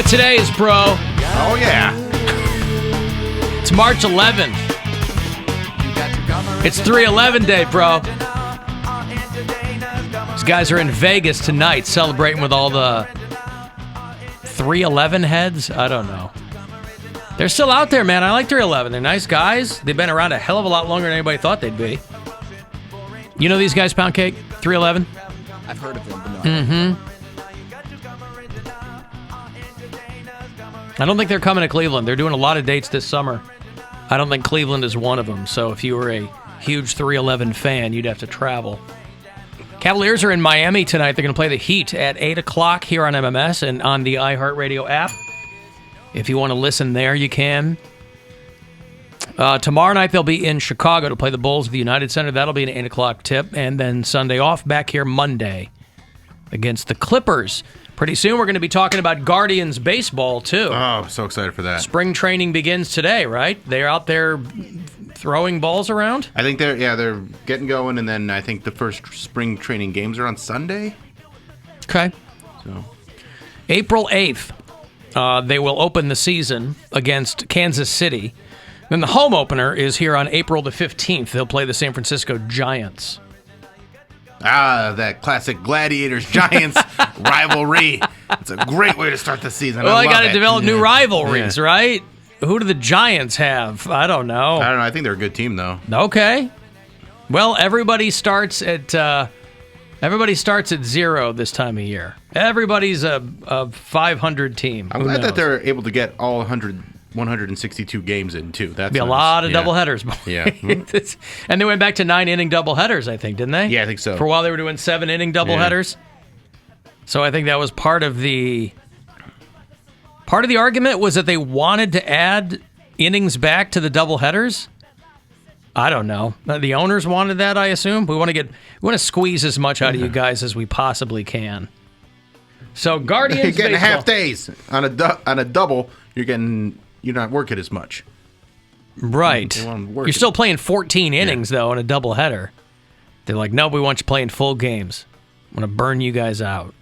today's, bro? Oh, yeah. It's March 11th. It's 3/11 day, bro. These guys are in Vegas tonight celebrating with all the 3/11 heads. I don't know. They're still out there, man. I like 3/11. They're nice guys. They've been around a hell of a lot longer than anybody thought they'd be. You know these guys, Poundcake? 3/11? I've heard of them, but no. Mm-hmm. I don't think they're coming to Cleveland. They're doing a lot of dates this summer. I don't think Cleveland is one of them. So if you were a huge 3/11 fan, you'd have to travel. Cavaliers are in Miami tonight. They're going to play the Heat at 8 o'clock here on MMS and on the iHeartRadio app. If you want to listen there, you can. Tomorrow night, they'll be in Chicago to play the Bulls at the United Center. That'll be an 8 o'clock tip. And then Sunday off, back here Monday against the Clippers. Pretty soon, we're going to be talking about Guardians baseball, too. Oh, so excited for that. Spring training begins today, right? They're out there throwing balls around? I think they're getting going, and then I think the first spring training games are on Sunday. Okay. So, April 8th, they will open the season against Kansas City. Then the home opener is here on April the 15th. They'll play the San Francisco Giants. That classic Gladiators-Giants rivalry. It's a great way to start the season. Well, I got to love it. develop new rivalries, right? Who do the Giants have? I don't know. I don't know. I think they're a good team, though. Okay. Well, everybody starts at 0 this time of year. Everybody's a 500 team. I'm glad that they're able to get all 162 games in, too. That's be a lot of doubleheaders. Yeah. And they went back to 9-inning doubleheaders, I think, didn't they? Yeah, I think so. For a while, they were doing 7-inning doubleheaders. Yeah. So I think that was part of the argument was that they wanted to add innings back to the doubleheaders. I don't know. The owners wanted that, I assume. We want to squeeze as much out of you guys as we possibly can. So Guardians you're getting baseball. half days on a double. You're not working as much. Right. You're still playing 14 innings though in a doubleheader. They're like, no, we want you playing full games. I'm going to burn you guys out.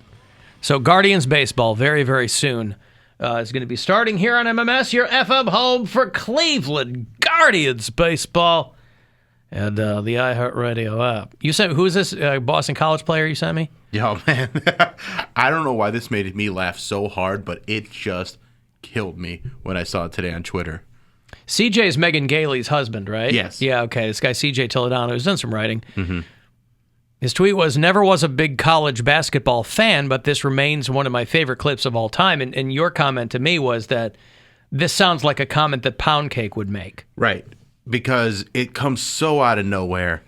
So Guardians baseball very, very soon is going to be starting here on MMS, your FM home for Cleveland Guardians baseball, and the iHeartRadio app. You sent, who is this Boston College player you sent me? Yo, man, I don't know why this made me laugh so hard, but it just killed me when I saw it today on Twitter. CJ is Megan Gailey's husband, right? Yes. Yeah, okay. This guy CJ Toledano has done some writing. Mm-hmm. His tweet was, never was a big college basketball fan, but this remains one of my favorite clips of all time. And your comment to me was that this sounds like a comment that Poundcake would make. Right. Because it comes so out of nowhere.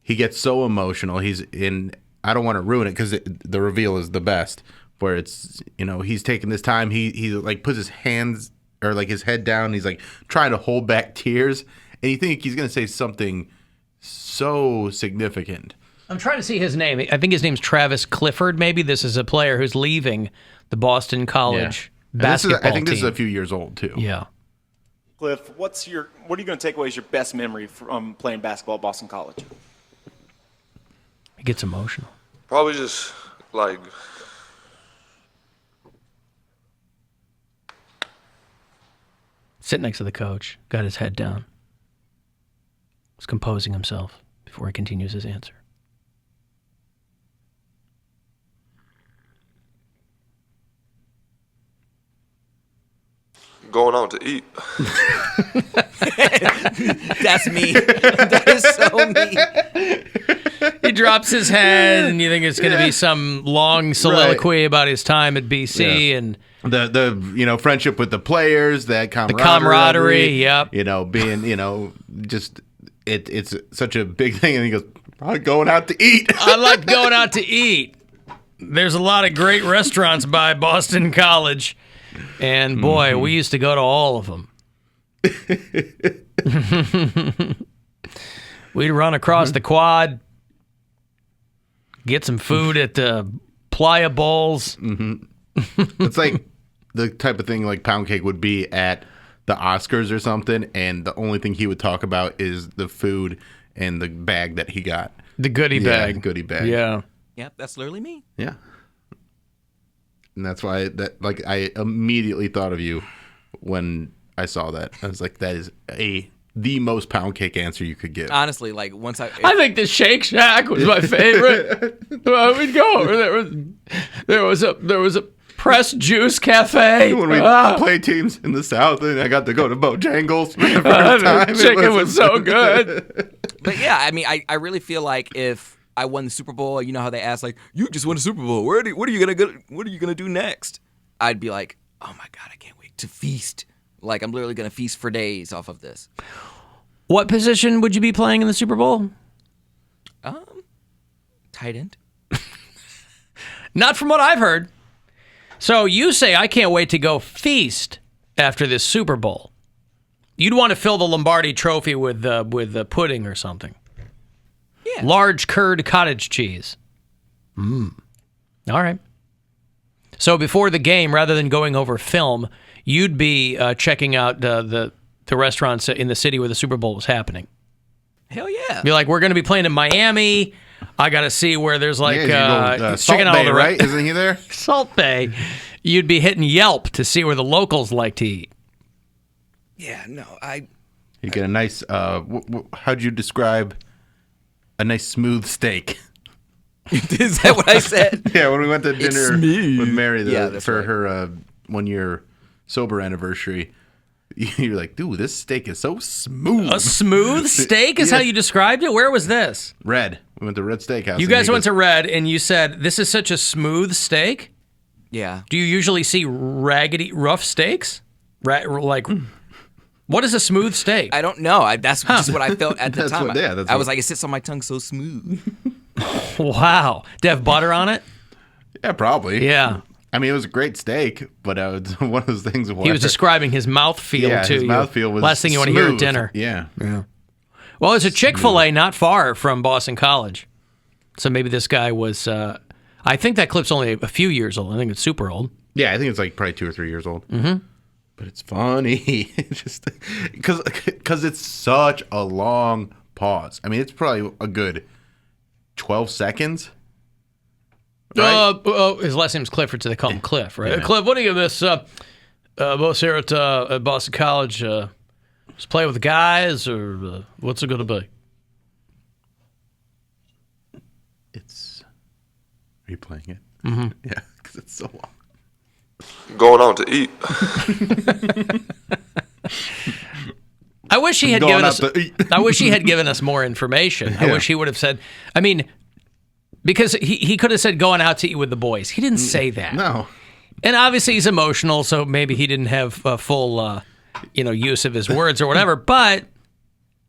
He gets so emotional. He's in, I don't want to ruin it because the reveal is the best, where it's, he's taking this time. He like puts his hands or like his head down. He's like trying to hold back tears. And you think he's going to say something so significant. I'm trying to see his name. I think his name's Travis Clifford, maybe. This is a player who's leaving the Boston College basketball team. I think this is a few years old, too. Yeah. Cliff, what are you going to take away as your best memory from playing basketball at Boston College? He gets emotional. Probably just, Sitting next to the coach, got his head down. Was composing himself before he continues his answer. going out to eat. That's me. That is so me. He drops his head, and you think it's going to be some long soliloquy about his time at BC and the friendship with the players, that camaraderie. The camaraderie, yep. Being, just it's such a big thing. And he goes, probably going out to eat. I like going out to eat. There's a lot of great restaurants by Boston College. And boy, we used to go to all of them. We'd run across the quad, get some food at the Playa Bowls. It's like the type of thing like Poundcake would be at the Oscars or something, and the only thing he would talk about is the food and the bag that he got. The goodie bag. The goodie bag. Yeah. Yep, that's literally me. Yeah. And that's why I immediately thought of you when I saw that. I was like, that is the most pound cake answer you could give. Honestly, like once I think the Shake Shack was my favorite. We'd go over there was a pressed juice cafe When we play teams in the South, and I got to go to Bojangles for the first time. The chicken was so good. But yeah, I mean, I really feel like if I won the Super Bowl, you know how they ask, like, you just won a Super Bowl. What are you gonna do next? I'd be like, oh my God, I can't wait to feast. Like, I'm literally gonna feast for days off of this. What position would you be playing in the Super Bowl? Tight end. Not from what I've heard. So you say, I can't wait to go feast after this Super Bowl. You'd want to fill the Lombardi Trophy with pudding or something. Yeah. Large curd cottage cheese. All right. So before the game, rather than going over film, you'd be checking out the restaurants in the city where the Super Bowl was happening. Hell yeah. Be like, we're going to be playing in Miami. I got to see where there's like Salt chicken Bay, right? Isn't he there? Salt Bay. You'd be hitting Yelp to see where the locals like to eat. Yeah, no, You get a nice, how'd you describe a nice smooth steak? Is that what I said? Yeah, when we went to dinner with Mary for right. her 1 year sober anniversary, you're like, dude, this steak is so smooth. A smooth steak is how you described it? Where was this? Red. We went to Red Steakhouse. You guys went to Red, and you said, this is such a smooth steak? Yeah. Do you usually see rough steaks? What is a smooth steak? I don't know. That's just what I felt at the That's time. what- yeah, that's I was what- like, it sits on my tongue so smooth. Wow. Do you have butter on it? Yeah, probably. Yeah. I mean, it was a great steak, but it was one of those things where... He was describing his mouthfeel to his you. mouthfeel was Last thing you want to hear at smooth. dinner. Yeah. Well, there's a Chick-fil-A not far from Boston College. So maybe this guy was... I think that clip's only a few years old. I think it's super old. Yeah, I think it's like probably 2 or 3 years old. Mm-hmm. But it's funny. Just because it's such a long pause. I mean, it's probably a good 12 seconds. Right? His last name's Clifford, so they call him Cliff, right? Yeah. Cliff, what do you give this? Both here at Boston College, just play with the guys, or what's it going to be? Are you playing it? Mm-hmm. Yeah, because it's so long. Going out to eat. I wish he had Going given out us. to eat. I wish he had given us more information. I Yeah. wish he would have said. I mean, because he could have said going out to eat with the boys. He didn't say that. No. And obviously he's emotional, so maybe he didn't have full, use of his words or whatever. But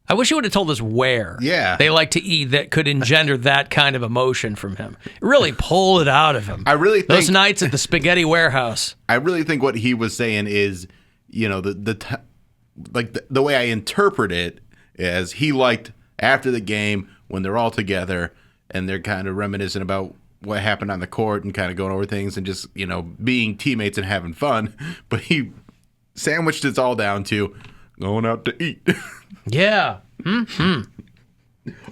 I wish he would have told us where. Yeah. They like to eat that could engender that kind of emotion from him. Really pull it out of him. I really think Those nights at the Spaghetti Warehouse. I really think what he was saying is, the way I interpret it is he liked after the game when they're all together and they're kind of reminiscing about what happened on the court and kind of going over things and just, being teammates and having fun. But he sandwiched it all down to going out to eat. Yeah.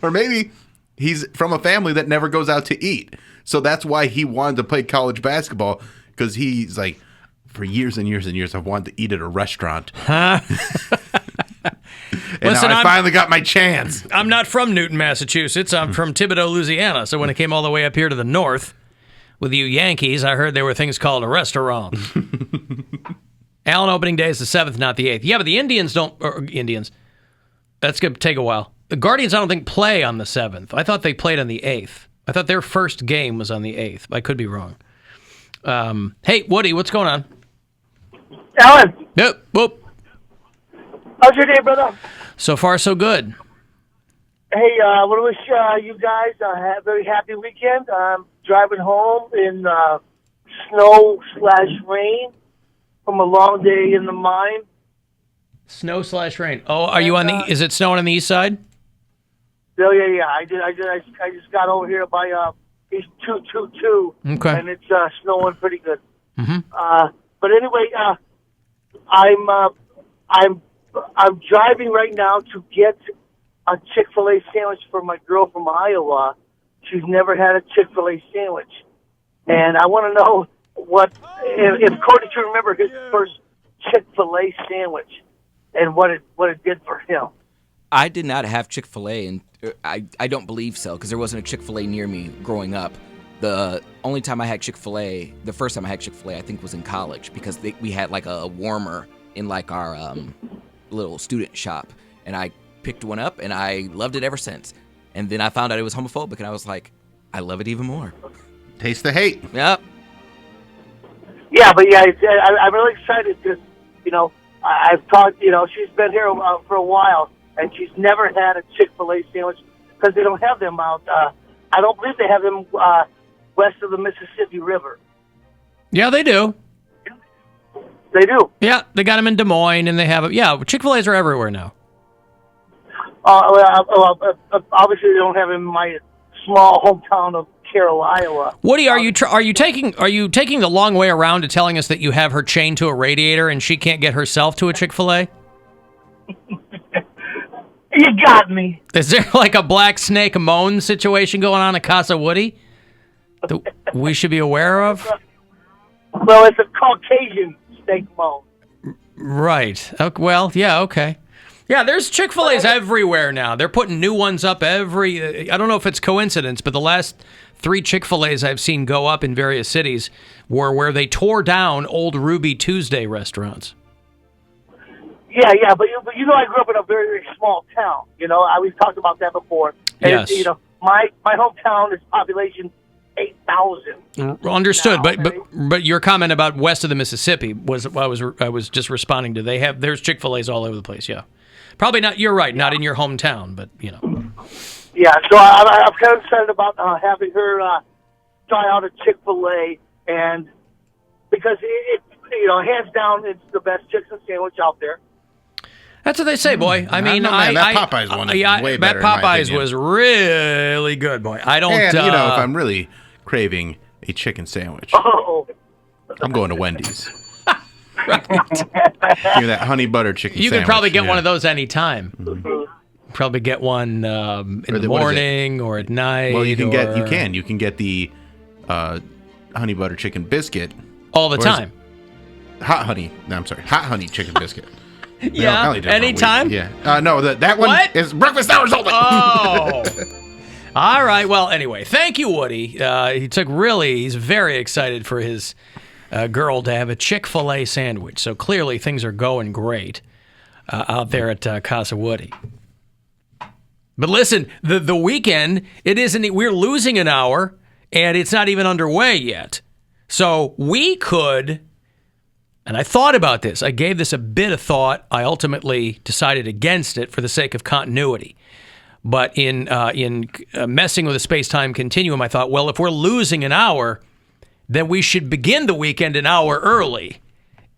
Or maybe he's from a family that never goes out to eat. So that's why he wanted to play college basketball, because he's like, for years and years and years, I've wanted to eat at a restaurant. And Listen, now I finally got my chance. I'm not from Newton, Massachusetts. I'm from Thibodaux, Louisiana. So when it came all the way up here to the north with you Yankees, I heard there were things called a restaurant. Allen, opening day is the 7th, not the 8th. Yeah, but the Indians don't... Or Indians. That's going to take a while. The Guardians, I don't think, play on the 7th. I thought they played on the 8th. I thought their first game was on the 8th. I could be wrong. Hey, Woody, what's going on? Alan, Yep. Whoop. how's your day, brother? So far, so good. Hey, I want to wish you guys a very happy weekend. I'm driving home in snow/rain from a long day in the mine. Snow/rain. Oh, are you on the... Is it snowing on the east side? Oh, yeah. I just got over here by East 222, Okay. and it's snowing pretty good. Mm-hmm. But anyway, I'm driving right now to get a Chick-fil-A sandwich for my girl from Iowa. She's never had a Chick-fil-A sandwich, and I want to know if Cody can remember his first Chick-fil-A sandwich and what it did for him. I did not have Chick-fil-A, and I don't believe so, because there wasn't a Chick-fil-A near me growing up. The only time I had Chick-fil-A, the first time I had Chick-fil-A, I think was in college, because we had like a warmer in like our little student shop, and I picked one up, and I loved it ever since. And then I found out it was homophobic, and I was like, I love it even more. Taste the hate. Yep. Yeah, but yeah, I'm really excited because, I've talked, she's been here for a while, and she's never had a Chick-fil-A sandwich because they don't have them out. I don't believe they have them west of the Mississippi River. Yeah, they do. They do. Yeah, they got them in Des Moines, and they have it. Yeah, Chick-fil-A's are everywhere now. Obviously, they don't have them in my small hometown of Carroll, Iowa. Woody, are you taking the long way around to telling us that you have her chained to a radiator and she can't get herself to a Chick-fil-A? You got me. Is there like a Black Snake Moan situation going on at Casa Woody that we should be aware of? Well, it's a Caucasian steak moan. Right. Well, yeah, okay. Yeah, there's Chick-fil-A's everywhere now. They're putting new ones up I don't know if it's coincidence, but the last 3 Chick-fil-A's I've seen go up in various cities were where they tore down old Ruby Tuesday restaurants. Yeah, but I grew up in a very, very small town. We've talked about that before. And Yes. My hometown is population 8,000. Understood, now, but your comment about west of the Mississippi was I was just responding to. There's Chick-fil-A's all over the place. Yeah, probably not. You're right, not in your hometown, but Yeah, so I'm kind of excited about having her try out a Chick-fil-A, and because it hands down, it's the best chicken sandwich out there. That's what they say, boy. I mean, that Popeyes one is way better. That Popeyes in my was really good, boy. I don't. And, if I'm really craving a chicken sandwich, I'm going to Wendy's. Right. Give me that honey butter chicken sandwich. You could probably get one of those anytime. Mm-hmm. Probably get one in the morning or at night. Well, you can get the honey butter chicken biscuit all the time. Hot honey chicken biscuit. Yeah, anytime. Yeah, no, that one is breakfast hours only. Oh. All right. Well, anyway, thank you, Woody. He's very excited for his girl to have a Chick-fil-A sandwich. So clearly things are going great out there at Casa Woody. But listen, the weekend, we're losing an hour and it's not even underway yet. So we could, and I thought about this. I gave this a bit of thought. I ultimately decided against it for the sake of continuity. But in messing with the space-time continuum, I thought, well, if we're losing an hour, then we should begin the weekend an hour early.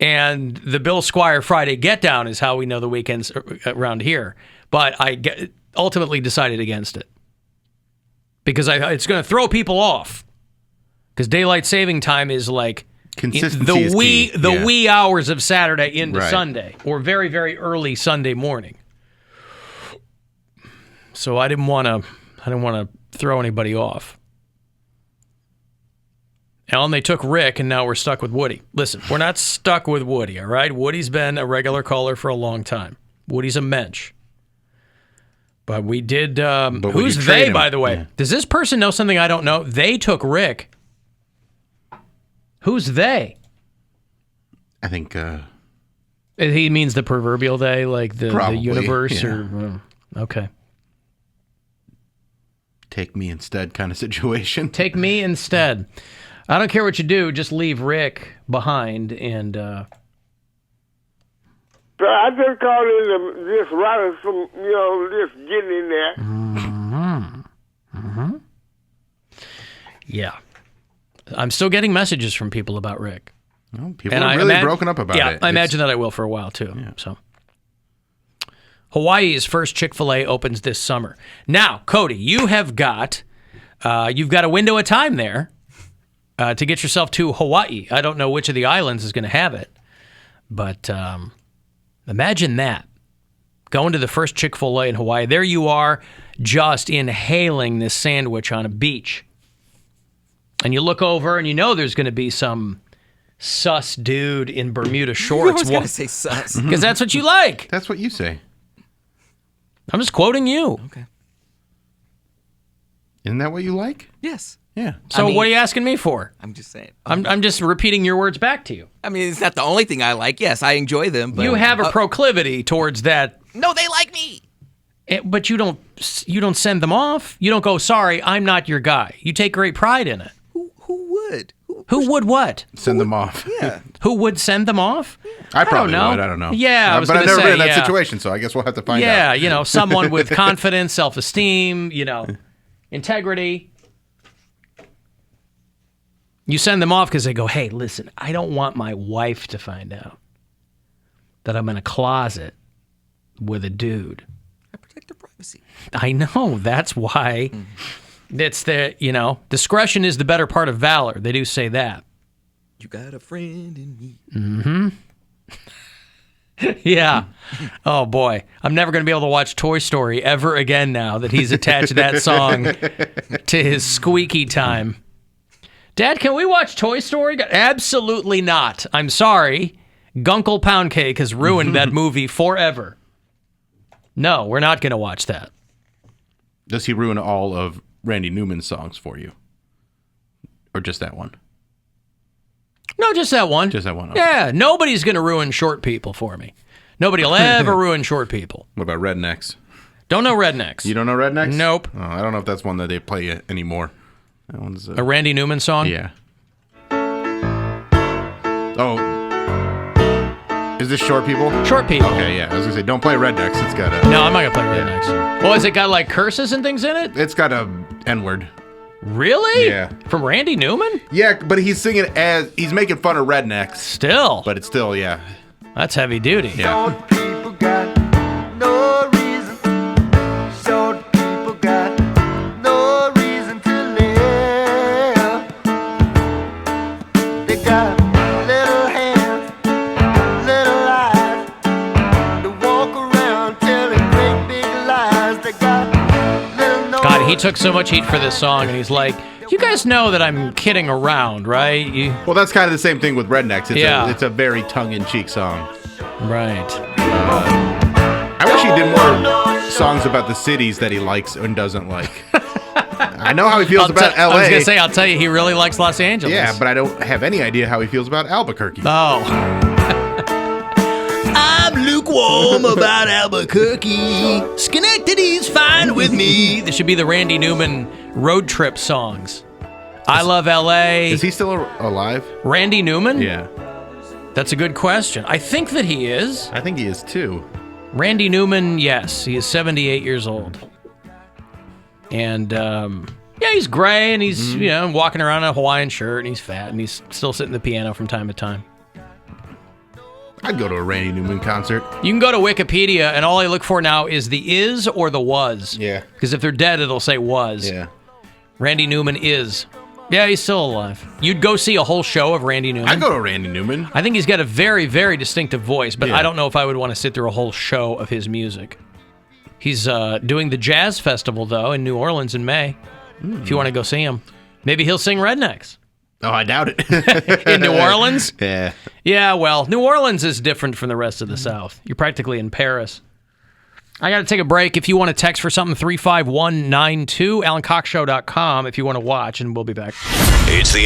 And the Bill Squire Friday Get Down is how we know the weekends around here. But I ultimately decided against it because it's going to throw people off. Because daylight saving time is like consistency the wee hours of Saturday into Sunday, or very, very early Sunday morning. So I didn't want to throw anybody off. Alan, they took Rick, and now we're stuck with Woody. Listen, we're not stuck with Woody, all right? Woody's been a regular caller for a long time. Woody's a mensch. But we did... who's they, by the way? Yeah. Does this person know something I don't know? They took Rick. Who's they? I think... he means the proverbial they, like the universe? Yeah. Or okay. Take me instead kind of situation. Take me instead. I don't care what you do, just leave Rick behind and... So I just called in just running from, just getting in there. Mm-hmm. Mm-hmm. Yeah. I'm still getting messages from people about Rick. Well, people are really broken up about it. Yeah, I imagine that I will for a while, too. Yeah. So, Hawaii's first Chick-fil-A opens this summer. Now, Cody, you've got a window of time there to get yourself to Hawaii. I don't know which of the islands is going to have it, but imagine that. Going to the first Chick-fil-A in Hawaii. There you are, just inhaling this sandwich on a beach. And you look over and you know there's going to be some sus dude in Bermuda I shorts. was going to say sus. Because that's what you like. That's what you say. I'm just quoting you. Okay. Isn't that what you like? Yes. Yeah. So what are you asking me for? I'm just saying. I'm just repeating your words back to you. I mean, it's not the only thing I like. Yes, I enjoy them. But You have a proclivity towards that, no, they like me. but you don't send them off. You don't go, sorry, I'm not your guy. You take great pride in it. Who would? Who would what? Send them off. Yeah. Who would send them off? I probably know. would. I don't know. Yeah, I was but I've gonna never say, been in that yeah. situation, so I guess we'll have to find out. Yeah, someone with confidence, self-esteem, integrity. You send them off because they go, hey, listen, I don't want my wife to find out that I'm in a closet with a dude. I protect their privacy. I know. That's why it's discretion is the better part of valor. They do say that. You got a friend in me. Mm-hmm. Yeah. Oh, boy. I'm never going to be able to watch Toy Story ever again now that he's attached that song to his squeaky time. Dad, can we watch Toy Story? Absolutely not. I'm sorry. Gunkle Poundcake has ruined that movie forever. No, we're not going to watch that. Does he ruin all of Randy Newman's songs for you? Or just that one? No, just that one. Just that one. Okay. Yeah, nobody's going to ruin short people for me. Nobody will ever ruin short people. What about Rednecks? Don't know Rednecks. You don't know Rednecks? Nope. Oh, I don't know if that's one that they play anymore. That one's A Randy Newman song? Yeah. Oh. Is this Short People? Short people. Okay, yeah. I was going to say, don't play Rednecks. It's got a... No, I'm not going to play Rednecks. Well, has it got like curses and things in it? It's got a N-word. Really? Yeah. From Randy Newman? Yeah, but he's singing as... He's making fun of rednecks. Still. But it's still, yeah. That's heavy duty. Yeah. Short people got no reason. Short people got no reason to live. They got little hands, little eyes. They walk around telling great big lies. They got little nose. God, he took so much heat for this song, and he's like, you guys know that I'm kidding around, right? Well, that's kind of the same thing with Rednecks. It's Yeah. a very tongue-in-cheek song. Right. I wish he did more songs about the cities that he likes and doesn't like. I know how he feels about L.A. I was going to say, I'll tell you, he really likes Los Angeles. Yeah, but I don't have any idea how he feels about Albuquerque. Oh. I'm lukewarm about Albuquerque. Schenectady's fine with me. This should be the Randy Newman road trip songs. I love L.A. Is he still alive? Randy Newman? Yeah. That's a good question. I think that he is. I think he is too. Randy Newman, yes. He is 78 years old. And, he's gray, and he's, walking around in a Hawaiian shirt, and he's fat, and he's still sitting at the piano from time to time. I'd go to a Randy Newman concert. You can go to Wikipedia, and all I look for now is the is or the was. Yeah. Because if they're dead, it'll say was. Yeah. Randy Newman is. Yeah, he's still alive. You'd go see a whole show of Randy Newman? I'd go to Randy Newman. I think he's got a very, very distinctive voice, but Yeah. I don't know if I would want to sit through a whole show of his music. He's doing the Jazz Festival, though, in New Orleans in May, if you want to go see him. Maybe he'll sing Rednecks. Oh, I doubt it. In New Orleans? Yeah. Yeah, well, New Orleans is different from the rest of the South. You're practically in Paris. I got to take a break. If you want to text for something, 35192, AlanCoxShow.com if you want to watch, and we'll be back. It's the